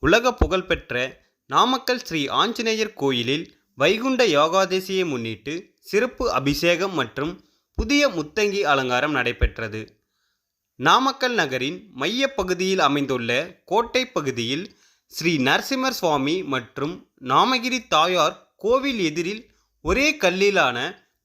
உலக புகழ்பெற்ற நாமக்கல் ஸ்ரீ ஆஞ்சநேயர் கோயிலில் வைகுண்ட ஏகாதசியை முன்னிட்டு சிறப்பு அபிஷேகம் மற்றும் புதிய முத்தங்கி அலங்காரம் நடைபெற்றது. நாமக்கல் நகரின் மையப்பகுதியில் அமைந்துள்ள கோட்டை பகுதியில் ஸ்ரீ நரசிம்மர் சுவாமி மற்றும் நாமகிரி தாயார் கோவில் எதிரில் ஒரே கல்லிலான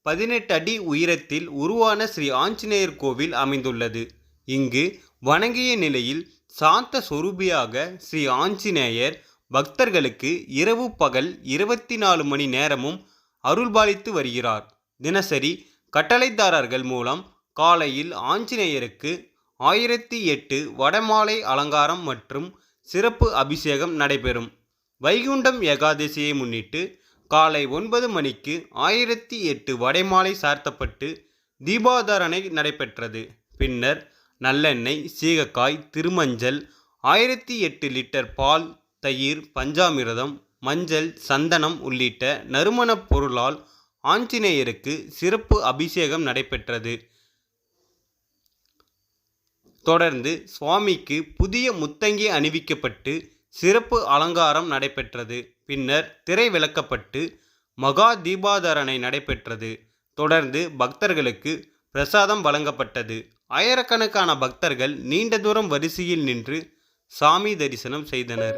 18 அடி உயரத்தில் உருவான ஸ்ரீ ஆஞ்சநேயர் கோவில் அமைந்துள்ளது. இங்கு வணங்கிய நிலையில் சாந்த சொரூபியாக ஸ்ரீ ஆஞ்சநேயர் பக்தர்களுக்கு இரவு பகல் 24 மணி நேரமும் அருள்பாலித்து வருகிறார். தினசரி கட்டளைதாரர்கள் மூலம் காலையில் ஆஞ்சநேயருக்கு 1008 வடமாலை அலங்காரம் மற்றும் சிறப்பு அபிஷேகம் நடைபெறும். வைகுண்டம் ஏகாதசியை முன்னிட்டு காலை 9 மணிக்கு 1008 வடைமாலை சார்த்தப்பட்டு தீபாதாரணை நடைபெற்றது. பின்னர் நல்லெண்ணெய், சீகக்காய், திருமஞ்சள், 1008 லிட்டர் பால், தயிர், பஞ்சாமிர்தம், மஞ்சள், சந்தனம் உள்ளிட்ட நறுமணப் பொருளால் ஆஞ்சநேயருக்கு சிறப்பு அபிஷேகம் நடைபெற்றது. தொடர்ந்து சுவாமிக்கு புதிய முத்தங்கி அணிவிக்கப்பட்டு சிறப்பு அலங்காரம் நடைபெற்றது. பின்னர் திரை விலக்கப்பட்டு மகா தீபாதாரணை நடைபெற்றது. தொடர்ந்து பக்தர்களுக்கு பிரசாதம் வழங்கப்பட்டது. ஆயிரக்கணக்கான பக்தர்கள் நீண்ட தூரம் வரிசையில் நின்று சாமி தரிசனம் செய்தனர்.